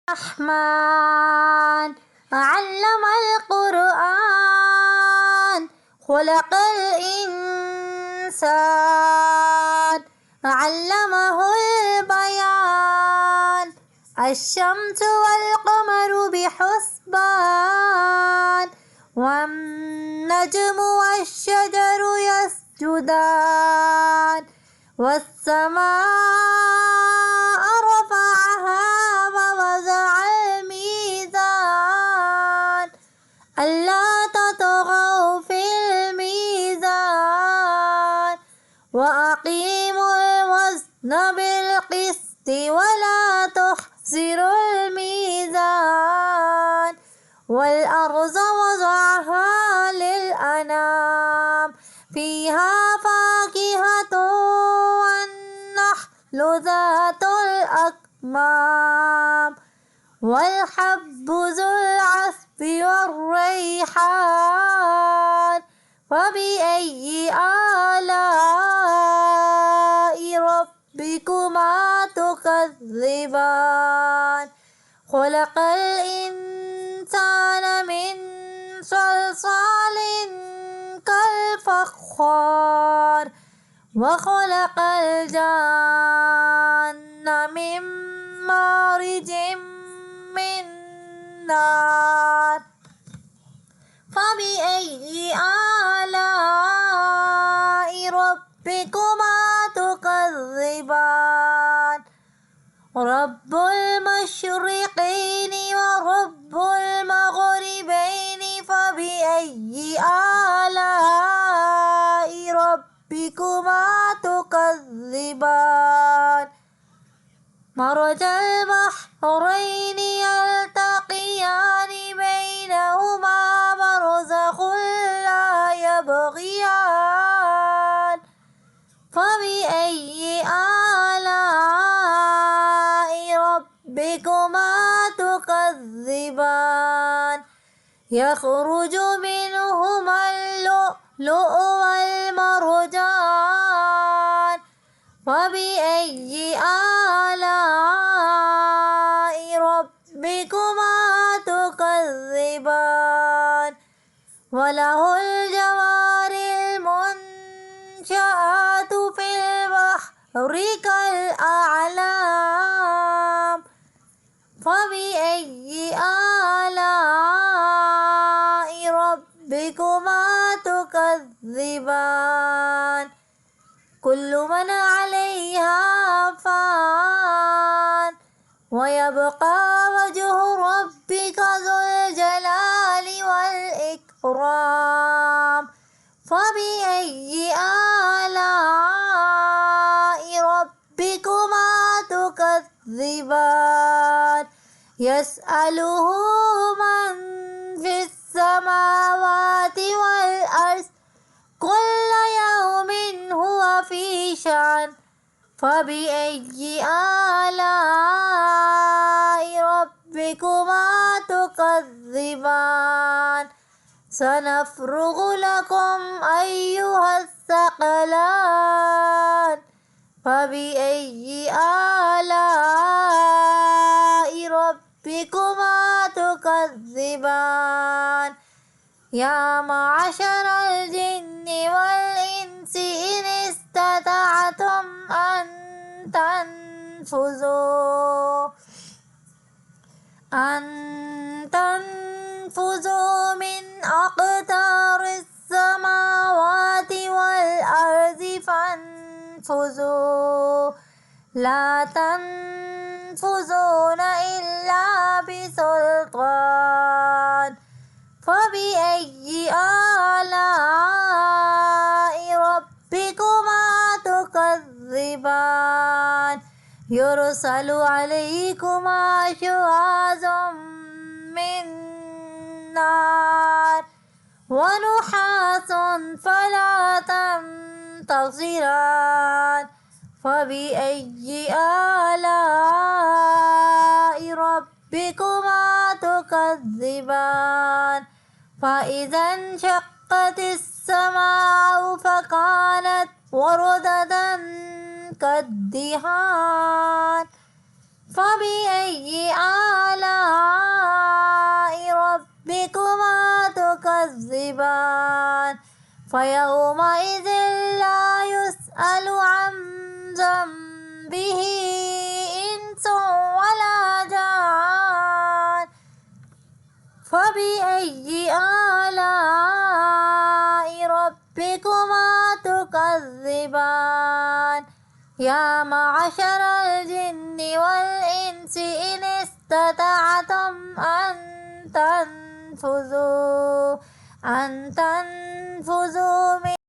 الرحمن علم القرآن خلق الإنسان علمه البيان الشمس والقمر بحسبان والنجم والشجر يسجدان والسماء رفعها ووضع الميزان ألا تطغوا في الميزان وأقيموا الوزن بالقسط ولا تخسروا الميزان والأرض وضعها للأنام فيها فاكهة والنخل ذات الأكمام والحب ذو العصف والريحان فبأي آلاء ربكما تكذبان خلق الإنسان من صلصال كالفخار وخلق الجان من مارج من نار فبأي آلاء ربكما تكذبان رب المشرقين ورب المغربين فبأي آلاء ربكما تكذبان مرج البحرين يلتقيان بينهما برزخ لا يبغيان فبأي آلاء ربكما تكذبان يخرج منهما اللؤلؤ والمرجان فبأي آلاء ربكما تكذبان وله الجوار المنشآت في البحر كالأعلام فبأي آلاء ربكما تكذبان كل من عليها فان ويبقى وجه ربك ذو الجلال والإكرام فبأي آلاء ربكما تكذبان يسأله من في السماوات والأرض كل يوم هو في شأن فبأي آلاء ربكما تكذبان سنفرغ لكم أيها الثقلان فبأي آلاء ربكما تكذبان يا معشر الجن والإنس إن استطعتم أن تنفذوا من أقطار السماوات والأرض فانفذوا لا تنفذون إلا بسلطان فبأي آلاء ربكما تكذبان يرسل عليكما شواظ من نار ونحاس فلا تنتصران فبأي آلاء ربكما تكذبان فإذا انشقت السماء فكانت وردة كالدهان فبأي آلاء تكذبان فيومئذ لا يسأل عن ذنبه إنس ولا جان فبأي آلاء ربكما تكذبان يا معشر الجن والإنس إن استطعتم أن تنفذوا من